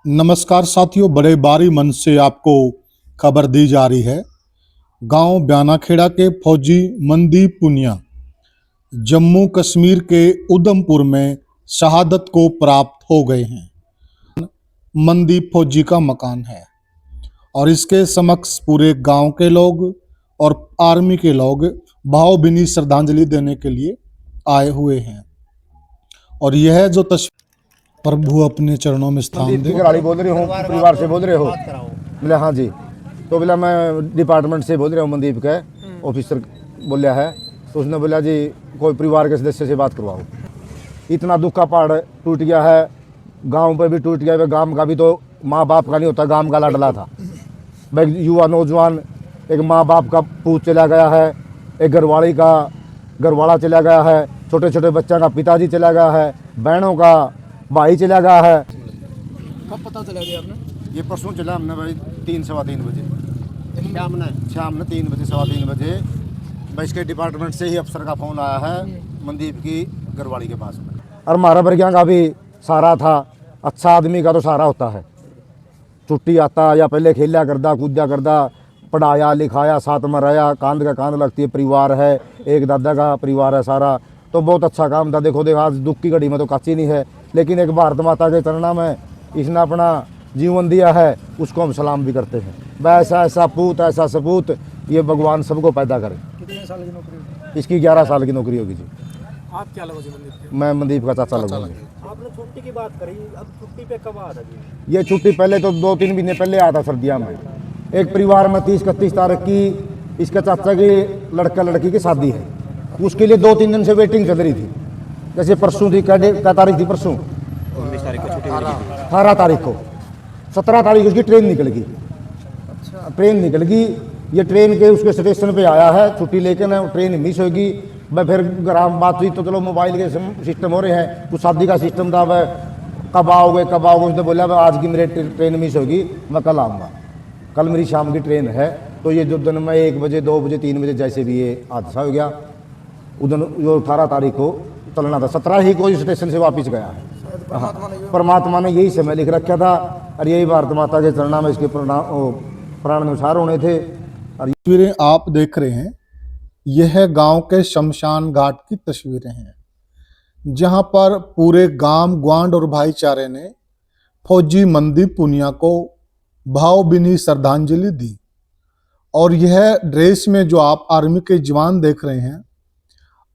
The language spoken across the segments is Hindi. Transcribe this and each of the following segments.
नमस्कार साथियों, बड़े बारी मन से आपको खबर दी जा रही है। गांव ब्यानाखेड़ा के फौजी मनदीप पुनिया जम्मू कश्मीर के उधमपुर में शहादत को प्राप्त हो गए हैं। मनदीप फौजी का मकान है और इसके समक्ष पूरे गांव के लोग और आर्मी के लोग भावभीनी श्रद्धांजलि देने के लिए आए हुए हैं। और यह जो तस्वीर, प्रभु अपने चरणों में स्थान दे। गाड़ी बोल रही हूँ, परिवार से बोल रहे हो? बोले हाँ जी। तो बोला मैं डिपार्टमेंट से बोल रहा हूँ, मनदीप के ऑफिसर बोलिया है। तो उसने बोला जी कोई परिवार के सदस्य से बात करवाओ। इतना दुख का पहाड़ टूट गया है, गांव पे भी टूट गया है। गांव का भी तो माँ बाप का नहीं होता, गांव का लाडला था भाई। युवा नौजवान, एक माँ बाप का पूत चला गया है, एक घरवाली का घरवाला चला गया है, छोटे छोटे बच्चा का पिताजी चला गया है, बहनों का भाई चला गया है। कब पता चला गया आपने? ये परसों चला हमने भाई 3 सवा 3 बजे शाम में 3 बजे सवा 3 बजे भाई। इसके डिपार्टमेंट से ही अफसर का फ़ोन आया है मनदीप की घरवाली के पास में। और हमारा बरगिया का भी सहारा था। अच्छा आदमी का तो सहारा होता है। छुट्टी आता या पहले खेला करदा कूदा करदा, पढ़ाया लिखाया, साथ में रहा, कांध का कांध लगती है। परिवार है, एक दादा का परिवार है सारा, तो बहुत अच्छा काम था। देखो आज दुख की घड़ी में तो काची नहीं है, लेकिन एक भारत माता के चरणों में इसने अपना जीवन दिया है, उसको हम सलाम भी करते हैं। वैसा ऐसा पूत, ऐसा सपूत, ये भगवान सबको पैदा करे। कितने साल की नौकरी होगी? इसकी 11 साल की नौकरी होगी जी। आप क्या लगोगे मनदीप के? मैं मनदीप का चाचा लगूंगा। आपने छुट्टी की बात करी, अब छुट्टी पे कब आ रहा है? ये छुट्टी पहले तो 2-3 महीने पहले आया था सर्दियों में। एक परिवार में 30-31 तारीख की इसके चाचा की लड़का लड़की की शादी है, उसके लिए 2-3 दिन से वेटिंग चल रही थी। जैसे परसों थी, क्या तारीख थी परसों? 19 तारीख को छुट्टी मिली थी। 18 तारीख को, 17 तारीख को उसकी ट्रेन निकल गई। अच्छा, ट्रेन निकल गई। ये ट्रेन के उसके स्टेशन पे आया है छुट्टी लेकर ना, ट्रेन मिस होगी। मैं फिर ग्राम बात हुई तो चलो मोबाइल के सिस्टम हो रहे हैं, कुछ शादी का सिस्टम था। वह कब आओगे कब आओगे? उसने बोला मैं आज की मेरी ट्रेन मिस होगी, मैं कल आऊँगा। कल मेरी शाम की ट्रेन है। तो ये जो दिन में 1 बजे 2 बजे 3 बजे जैसे भी ये हादसा हो गया, उधर जो 18 तारीख को चलना था, 17 ही को स्टेशन से वापस गया है। हाँ, परमात्मा ने यही समय लिख रखा था और यही भारत माता के चरणों में इसके प्राण अनुसार होने थे। और तस्वीरें आप देख रहे हैं, यह गांव के शमशान घाट की तस्वीरें हैं, जहां पर पूरे गांव ग्वांड और भाईचारे ने फौजी मनदीप पुनिया को भावभीनी श्रद्धांजलि दी। और यह ड्रेस में जो आप आर्मी के जवान देख रहे हैं,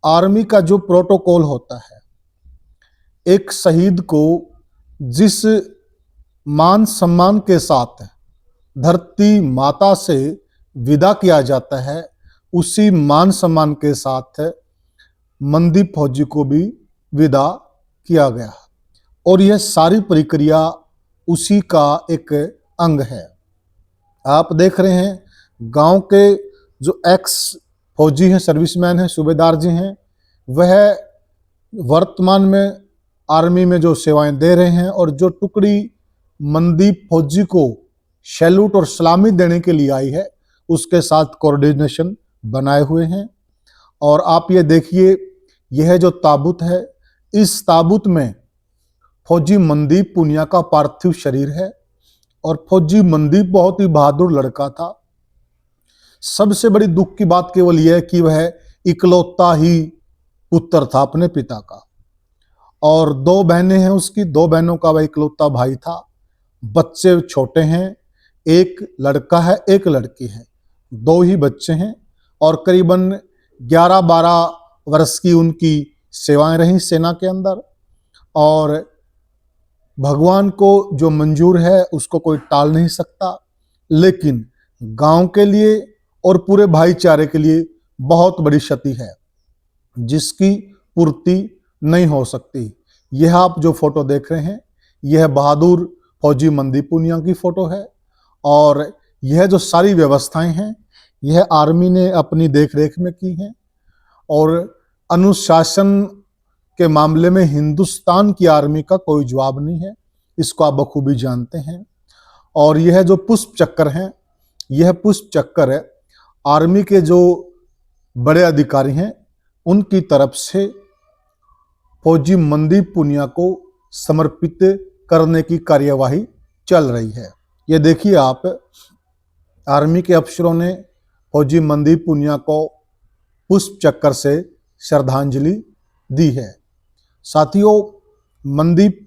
आर्मी का जो प्रोटोकॉल होता है, एक शहीद को जिस मान सम्मान के साथ धरती माता से विदा किया जाता है, उसी मान सम्मान के साथ मनदीप फौजी को भी विदा किया गया। और यह सारी प्रक्रिया उसी का एक अंग है। आप देख रहे हैं गांव के जो एक्स फौजी हैं, सर्विसमैन हैं, सूबेदार जी हैं, वह वर्तमान में आर्मी में जो सेवाएं दे रहे हैं और जो टुकड़ी मनदीप फौजी को सैल्यूट और सलामी देने के लिए आई है, उसके साथ कोऑर्डिनेशन बनाए हुए हैं। और आप ये देखिए, यह जो ताबूत है, इस ताबूत में फौजी मनदीप पुनिया का पार्थिव शरीर है। और फौजी मनदीप बहुत ही बहादुर लड़का था। सबसे बड़ी दुख की बात केवल यह है कि वह इकलौता ही पुत्र था अपने पिता का, और 2 बहनें हैं उसकी, 2 बहनों का वह इकलौता भाई था। बच्चे छोटे हैं, एक लड़का है एक लड़की है, 2 ही बच्चे हैं। और करीबन 11-12 वर्ष की उनकी सेवाएं रहीं सेना के अंदर। और भगवान को जो मंजूर है उसको कोई टाल नहीं सकता, लेकिन गांव के लिए और पूरे भाईचारे के लिए बहुत बड़ी क्षति है, जिसकी पूर्ति नहीं हो सकती। यह आप जो फोटो देख रहे हैं, यह बहादुर फौजी मनदीप पुनिया की फोटो है। और यह जो सारी व्यवस्थाएं हैं, यह आर्मी ने अपनी देखरेख में की हैं। और अनुशासन के मामले में हिंदुस्तान की आर्मी का कोई जवाब नहीं है, इसको आप बखूबी जानते हैं। और यह जो पुष्प चक्कर है, यह पुष्प चक्कर है आर्मी के जो बड़े अधिकारी हैं उनकी तरफ से फौजी मनदीप पुनिया को समर्पित करने की कार्यवाही चल रही है। ये देखिए आप, आर्मी के अफसरों ने फौजी मनदीप पुनिया को पुष्प चक्कर से श्रद्धांजलि दी है। साथियों, मनदीप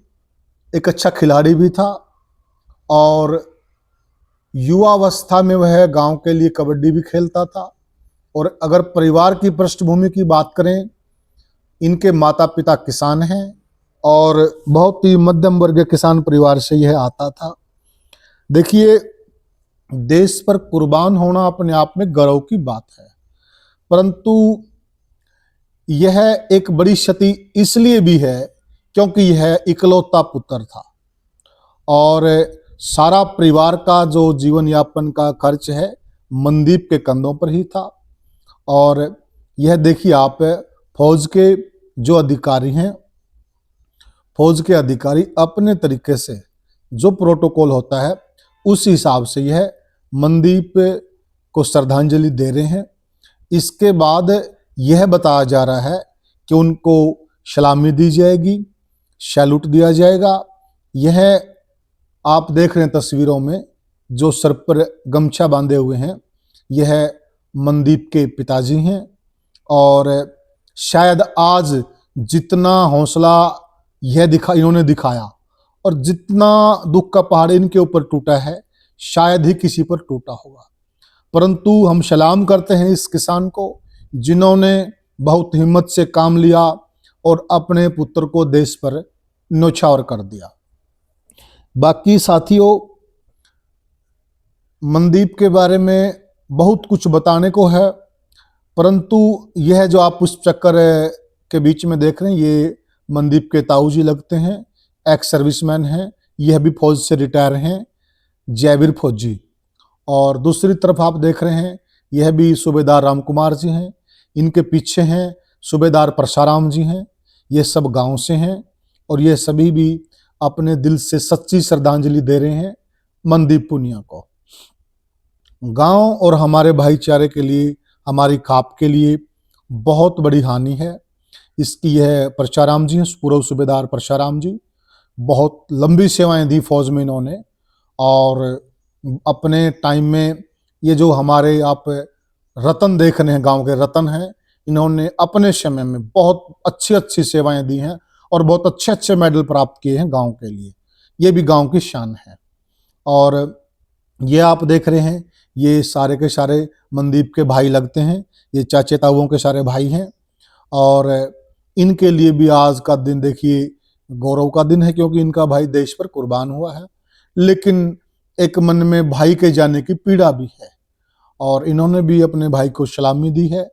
एक अच्छा खिलाड़ी भी था और युवावस्था में वह गांव के लिए कबड्डी भी खेलता था। और अगर परिवार की पृष्ठभूमि की बात करें, इनके माता पिता किसान हैं और बहुत ही मध्यम वर्गीय किसान परिवार से यह आता था। देखिए, देश पर कुर्बान होना अपने आप में गर्व की बात है, परंतु यह एक बड़ी क्षति इसलिए भी है क्योंकि यह इकलौता पुत्र था और सारा परिवार का जो जीवन यापन का खर्च है मनदीप के कंधों पर ही था। और यह देखिए आप, फौज के जो अधिकारी हैं, फौज के अधिकारी अपने तरीके से जो प्रोटोकॉल होता है उस हिसाब से यह मनदीप को श्रद्धांजलि दे रहे हैं। इसके बाद यह बताया जा रहा है कि उनको सलामी दी जाएगी, सैल्यूट दिया जाएगा। यह आप देख रहे हैं तस्वीरों में, जो सर पर गमछा बांधे हुए हैं, यह मनदीप के पिताजी हैं। और शायद आज जितना हौसला इन्होंने दिखाया और जितना दुख का पहाड़ इनके ऊपर टूटा है, शायद ही किसी पर टूटा होगा। परंतु हम सलाम करते हैं इस किसान को जिन्होंने बहुत हिम्मत से काम लिया और अपने पुत्र को देश पर न्योछावर कर दिया। बाकी साथियों, मनदीप के बारे में बहुत कुछ बताने को है, परंतु यह जो आप पुष्प चक्कर के बीच में देख रहे हैं, ये मनदीप के ताऊजी लगते हैं, एक्स सर्विसमैन हैं। यह भी फौज से रिटायर हैं, जयवीर फौजी। और दूसरी तरफ आप देख रहे हैं, यह भी सूबेदार राम कुमार जी हैं। इनके पीछे हैं सूबेदार परशाराम जी हैं। ये सब गांव से हैं और ये सभी भी अपने दिल से सच्ची श्रद्धांजलि दे रहे हैं मनदीप पुनिया को। गांव और हमारे भाईचारे के लिए, हमारी खाप के लिए बहुत बड़ी हानि है इसकी। यह परशाराम जी हैं, पूर्व सूबेदार परशाराम जी, बहुत लंबी सेवाएं दी फौज में इन्होंने। और अपने टाइम में ये जो हमारे आप रतन देख रहे हैं, गांव के रतन हैं, इन्होंने अपने समय में बहुत अच्छी अच्छी सेवाएं दी हैं और बहुत अच्छे अच्छे मेडल प्राप्त किए हैं गांव के लिए। ये भी गांव की शान है। और ये आप देख रहे हैं, ये सारे के सारे मनदीप के भाई लगते हैं, ये चाचे ताऊओं के सारे भाई हैं। और इनके लिए भी आज का दिन देखिए गौरव का दिन है, क्योंकि इनका भाई देश पर कुर्बान हुआ है। लेकिन एक मन में भाई के जाने की पीड़ा भी है और इन्होंने भी अपने भाई को सलामी दी है।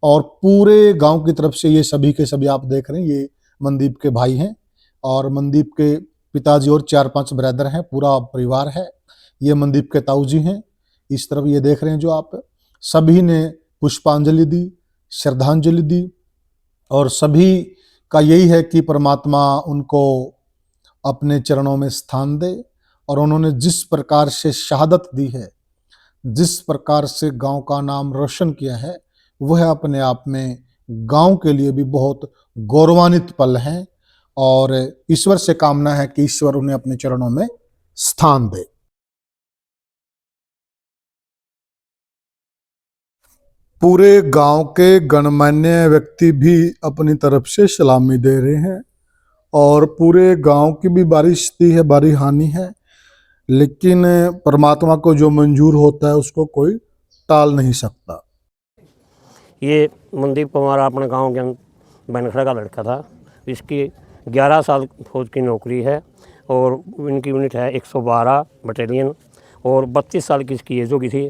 और पूरे गांव की तरफ से ये सभी के सभी आप देख रहे हैं, ये मनदीप के भाई हैं और मनदीप के पिताजी और 4-5 ब्रदर हैं, पूरा परिवार है। ये मनदीप के ताऊजी हैं। इस तरफ ये देख रहे हैं जो आप, सभी ने पुष्पांजलि दी, श्रद्धांजलि दी। और सभी का यही है कि परमात्मा उनको अपने चरणों में स्थान दे। और उन्होंने जिस प्रकार से शहादत दी है, जिस प्रकार से गांव का नाम रोशन किया है, वह अपने आप में गांव के लिए भी बहुत गौरवान्वित पल हैं। और ईश्वर से कामना है कि ईश्वर उन्हें अपने चरणों में स्थान दे। पूरे गांव के गणमान्य व्यक्ति भी अपनी तरफ से सलामी दे रहे हैं और पूरे गांव की भी भारी स्थिति है, भारी हानि है। लेकिन परमात्मा को जो मंजूर होता है उसको कोई टाल नहीं सकता। ये मनदीप कुमार अपने गांव के बनखड़ा का लड़का था। इसकी 11 साल फौज की नौकरी है और इनकी यूनिट है 112 बटालियन और 32 साल की इसकी एज हो गई थी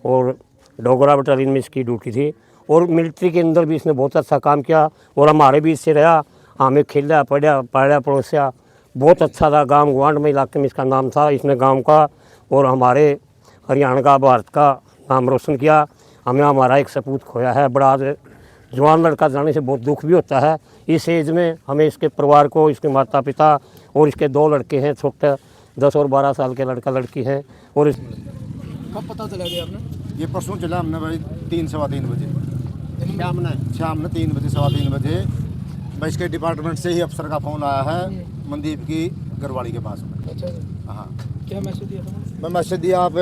और डोगरा बटालियन में इसकी ड्यूटी थी। और मिलिट्री के अंदर भी इसने बहुत अच्छा काम किया और हमारे भी इससे रहा, हमें खेला पढ़ा पड़ोसिया, बहुत अच्छा था। गांव गुआंढ में इलाके में इसका नाम था। इसने गांव का और हमारे हरियाणा का, भारत का नाम रोशन किया। हमें हमारा एक सपूत खोया है। बड़ा जवान लड़का जाने से बहुत दुख भी होता है। इस एज में हमें इसके परिवार को, इसके माता पिता और इसके 2 लड़के हैं छोटे, 10 और 12 साल के लड़का लड़की हैं। और कब पता चला गया आपने? ये परसों चला हमने भाई 3-3:15 बजे शाम में 3 बजे 3:15 बजे भाई इसके डिपार्टमेंट से ही अफसर का फ़ोन आया है मनदीप की घरवाली के पास में। अच्छा। हाँ क्या मैसेज दिया था? मैं मैसेज दिया, आप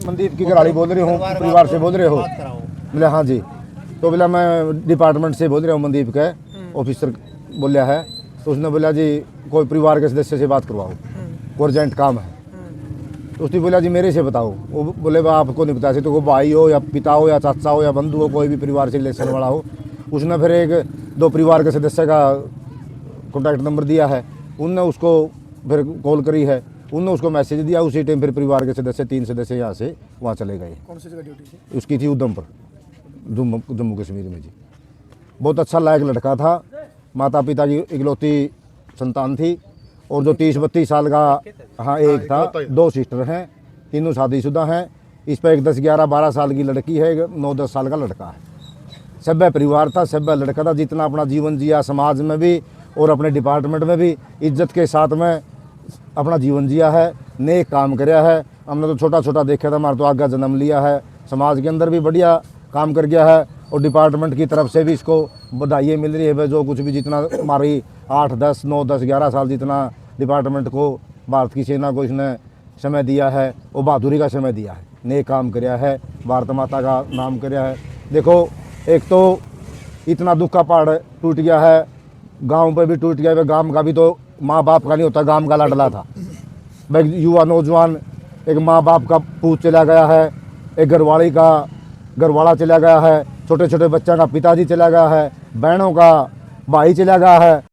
मनदीप की घराड़ी बोल रहे हो, परिवार से बोल रहे हो? बोले हाँ जी। तो बोला मैं डिपार्टमेंट से बोल रहा हूँ, मनदीप का ऑफिसर बोलिया है। तो उसने बोला जी कोई परिवार के सदस्य से बात करवाओ, कोई अर्जेंट काम है। तो उसने बोला जी मेरे से बताओ। वो बोले बा आपको नहीं बता सकते, तो वो भाई हो या पिता हो या चाचा हो या बंधु हो, कोई भी परिवार से रिलेशन वाला हो। उसने फिर एक दो परिवार के सदस्य का कॉन्टैक्ट नंबर दिया है, उनने उसको फिर कॉल करी है, उनने उसको मैसेज दिया। उसी टाइम फिर परिवार के सदस्य 3 सदस्य यहाँ से वहाँ चले गए। कौन सी जगह ड्यूटी थी? उसकी थी उधम पर, जम्मू कश्मीर में जी। बहुत अच्छा लायक लड़का था, माता पिता की इकलौती संतान थी। और जो 30-32 साल का, हाँ एक था, 2 सिस्टर हैं, तीनों शादीशुदा हैं। इस पर एक 10-11-12 साल की लड़की है, एक 9-10 साल का लड़का है। सभ्य परिवार था, सभ्य लड़का था, जितना अपना जीवन जिया समाज में भी और अपने डिपार्टमेंट में भी इज्जत के साथ में अपना जीवन जिया है, नेक काम कराया है। हमने तो छोटा छोटा देखा था, हमारा तो आगे जन्म लिया है, समाज के अंदर भी बढ़िया काम कर गया है। और डिपार्टमेंट की तरफ से भी इसको बधाई मिल रही है। जो कुछ भी जितना हमारी 8, 10, 9, 10, 11 साल जितना डिपार्टमेंट को, भारत की सेना को इसने समय दिया है, वो बहादुरी का समय दिया है, नेक काम कराया है, भारत माता का नाम कराया है। देखो एक तो इतना दुख का पहाड़ टूट गया है, गांव पे भी टूट गया है। गांव का भी तो माँ बाप का नहीं होता, गांव का लाडला था भाई। युवा नौजवान, एक माँ बाप का पूत चला गया है, एक घरवाड़ा चला गया है, छोटे छोटे बच्चों का पिताजी चला गया है, बहनों का भाई चला गया है।